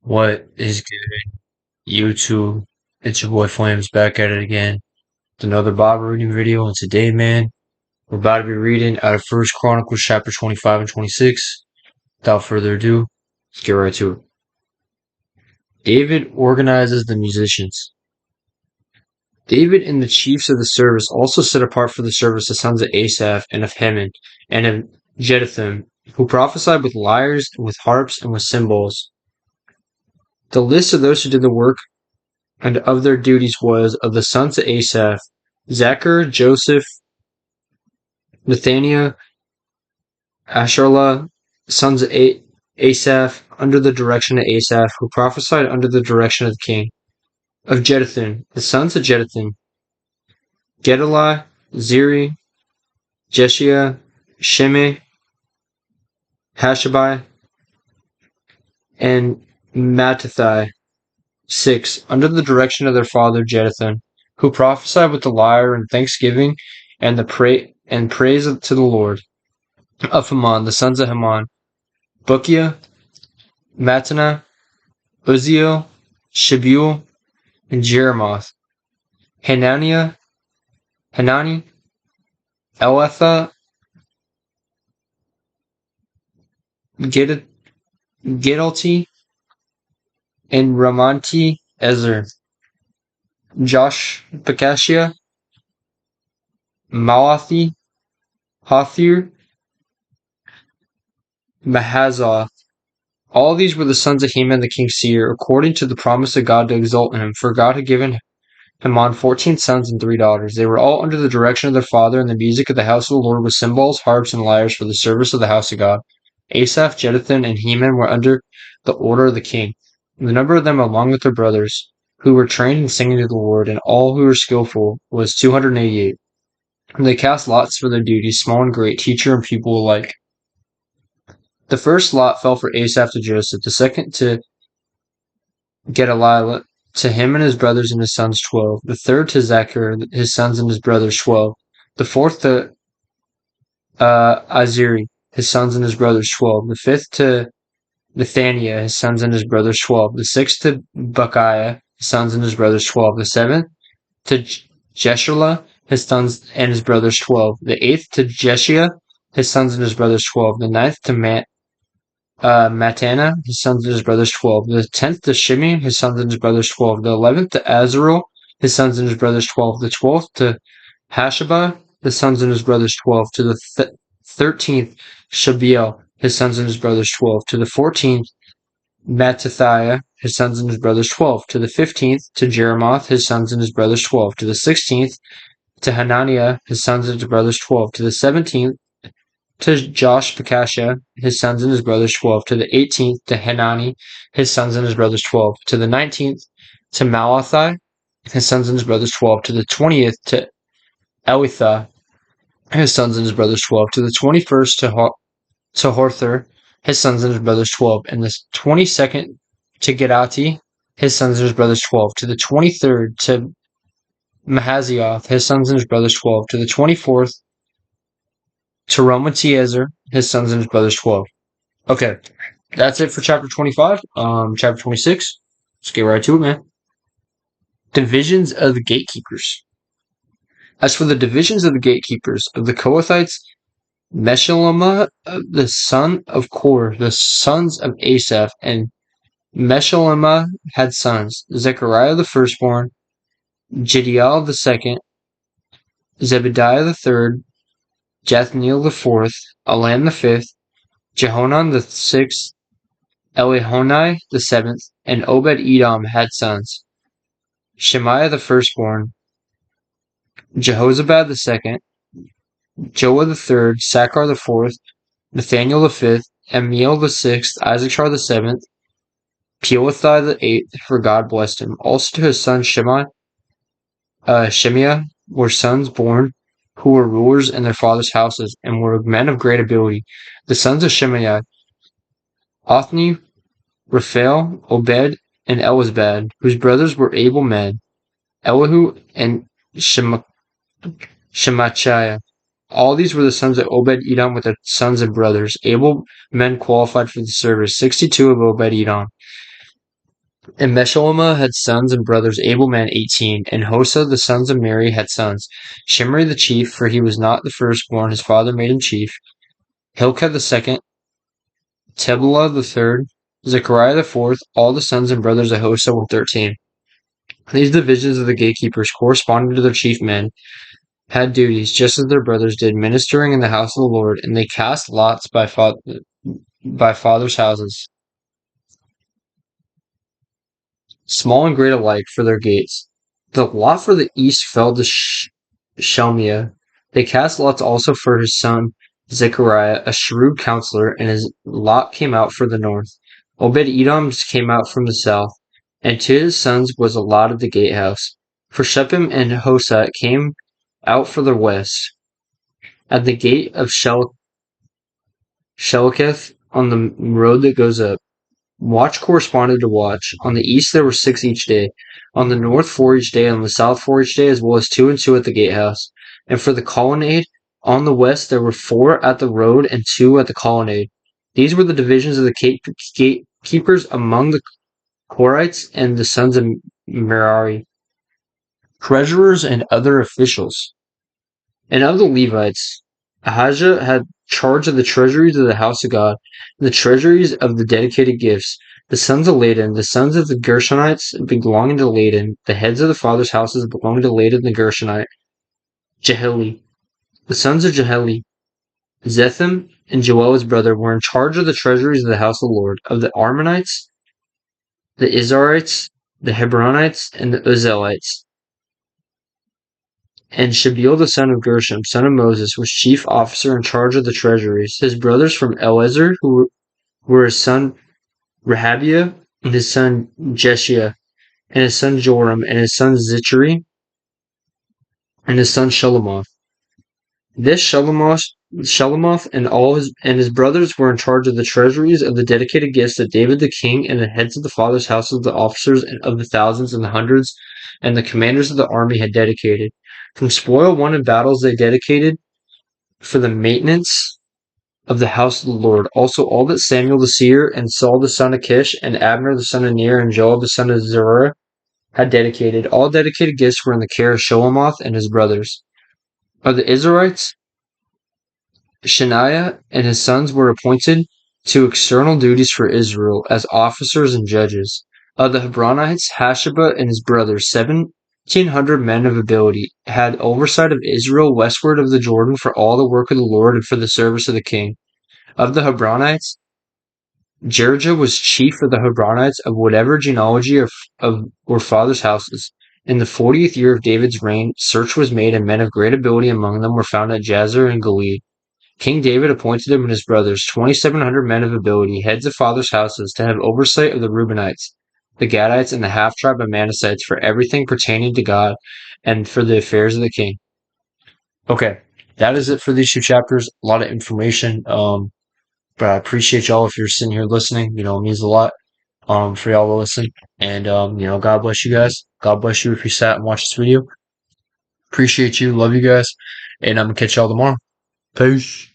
What is good, YouTube? It's your boy Flames back at it again with another Bible reading video. And today, man, we're about to be reading out of First Chronicles chapter 25 and 26. Without further ado, let's get right to it. David organizes the musicians. David and the chiefs of the service also set apart for the service the sons of Asaph and of Heman and of Jeduthun, who prophesied with lyres, with harps, and with cymbals. The list of those who did the work and of their duties was of the sons of Asaph, Zachar, Joseph, Nathaniah, Asherlah, sons of Asaph, under the direction of Asaph, who prophesied under the direction of the king. Of Jeduthun, the sons of Jeduthun, Gedaliah, Zeri, Jeshaiah, Shimei, Hashabai, and Mattathiah. 6. Under the direction of their father Jeduthun, who prophesied with the lyre and thanksgiving and praise to the Lord. Of Haman, the sons of Haman, Bukiah, Mattaniah, Uzziel, Shebuel, and Jeremoth. Hanani, Eletha, Gidalti, and Ramanti Ezer. Josh Bekashia, Malathi, Hathir, Mahazoth. All these were the sons of Heman the king's seer, according to the promise of God to exalt in him, for God had given Haman 14 sons and 3 daughters. They were all under the direction of their father, and the music of the house of the Lord with cymbals, harps, and lyres for the service of the house of God. Asaph, Jeduthun, and Heman were under the order of the king. The number of them, along with their brothers, who were trained in singing to the Lord, and all who were skillful, was 288. And they cast lots for their duties, small and great, teacher and pupil alike. The first lot fell for Asaph to Joseph, the second to Gedaliah, to him and his brothers and his sons 12, the third to Zachar, his sons and his brothers 12, the fourth to Aziri, his sons and his brothers 12, the fifth to Nathaniah, his sons and his brothers 12, the sixth to Bukiah, his sons and his brothers 12, the seventh to Jeshalah, his sons and his brothers 12, the eighth to Jeshaiah, his sons and his brothers 12, the ninth to Mattaniah, his sons and his brothers 12, the 10th to Shimei, his sons and his brothers 12, the 11th to Azarel, his sons and his brothers 12, the 12th to Hashabah, his sons and his brothers 12, to the 13th Shabiel, his sons and his brothers 12, to the 14th Mattathiah, his sons and his brothers 12, to the 15th to Jeremoth, his sons and his brothers 12, to the 16th to Hananiah, his sons and his brothers 12, to the 17th to Josh Bekashia, his sons and his brothers 12, to the 18th to Hanani, his sons and his brothers 12, to the 19th to Malathi, his sons and his brothers 12, to the 20th to Elitha, his sons and his brothers 12, to the 21st to Horther, his sons and his brothers 12, and the 22nd to Gedati, his sons and his brothers 12, to the 23rd to Mahazioth, his sons and his brothers 12, to the 24th to Romantiezer, his sons and his brothers 12. Okay, that's it for chapter 25. Chapter 26, let's get right to it, man. Divisions of the gatekeepers. As for the divisions of the gatekeepers of the Kohathites, Meshulamah, the son of Kor, the sons of Asaph, and Meshulamah had sons, Zechariah the firstborn, Jediel the second, Zebediah the third, Jathniel the fourth, Alam the fifth, Jehonan the sixth, Elihonai the seventh, and Obed-Edom had sons, Shemaiah the firstborn, Jehozabad the second, Joah the third, Sakkar the fourth, Nathaniel the fifth, Amiel the sixth, Isaacar the seventh, Peothai the eighth, for God blessed him. Also to his son Shemiah were sons born who were rulers in their fathers' houses, and were men of great ability. The sons of Shemaiah, Othni, Raphael, Obed, and Elizabad, whose brothers were able men, Elihu and Shemachiah. All these were the sons of Obed-Edom with their sons and brothers, able men qualified for the service, 62 of Obed-Edom. And Meshulamah had sons and brothers, able men 18, and Hosa the sons of Mary had sons. Shimri the chief, for he was not the firstborn, his father made him chief. Hilkiah the second, Teblah the third, Zechariah the fourth, all the sons and brothers of Hosa were 13. These divisions of the gatekeepers, corresponding to their chief men, had duties just as their brothers did, ministering in the house of the Lord, and they cast lots by fathers' houses, small and great alike, for their gates. The lot for the east fell to Shelmiah. They cast lots also for his son Zechariah, a shrewd counselor, and his lot came out for the north. Obed-Edom's came out from the south, and to his sons was allotted the gatehouse. For Shephem and Hosa came out for the west. At the gate of Shelketh, on the road that goes up, watch corresponded to watch. On the east there were 6 each day, on the north 4 each day, on the south 4 each day, as well as 2 and 2 at the gatehouse. And for the colonnade, on the west there were 4 at the road and 2 at the colonnade. These were the divisions of the gatekeepers among the Korites and the sons of Merari, treasurers and other officials. And of the Levites, Ahijah had charge of the treasuries of the house of God, the treasuries of the dedicated gifts. The sons of Laden, the sons of the Gershonites belonging to Laden, the heads of the fathers' houses belonging to Laden the Gershonite, Jeheli. The sons of Jeheli, Zetham and Joel his brother, were in charge of the treasuries of the house of the Lord, of the Armonites, the Izharites, the Hebronites, and the Uzzielites. And Shabeal the son of Gershom, son of Moses, was chief officer in charge of the treasuries. His brothers from Eleazar, who were his son Rehabiah, and his son Jeshua, and his son Joram, and his son Zichri, and his son Shelomoth. This Shelomoth and his brothers were in charge of the treasuries of the dedicated gifts that David the king and the heads of the fathers' houses, the officers of the thousands and the hundreds, and the commanders of the army had dedicated. From spoil won in battles they dedicated for the maintenance of the house of the Lord. Also all that Samuel the seer, and Saul the son of Kish, and Abner the son of Ner, and Joab the son of Zeruiah had dedicated. All dedicated gifts were in the care of Shelomoth and his brothers. Of the Israelites, Shaniah and his sons were appointed to external duties for Israel as officers and judges. Of the Hebronites, Hashaba and his brothers, 1,700 men of ability, had oversight of Israel westward of the Jordan for all the work of the Lord and for the service of the king. Of the Hebronites, Jerijah was chief of the Hebronites of whatever genealogy or fathers' houses. In the 40th year of David's reign, search was made, and men of great ability among them were found at Jazer and Gilead. King David appointed him and his brothers, 2,700 men of ability, heads of fathers' houses, to have oversight of the Reubenites, the Gadites, and the half-tribe of Manassites for everything pertaining to God and for the affairs of the king. Okay, that is it for these 2 chapters. A lot of information. But I appreciate y'all if you're sitting here listening. It means a lot for y'all to listen. And, God bless you guys. God bless you if you sat and watched this video. Appreciate you. Love you guys. And I'm going to catch y'all tomorrow. Peace.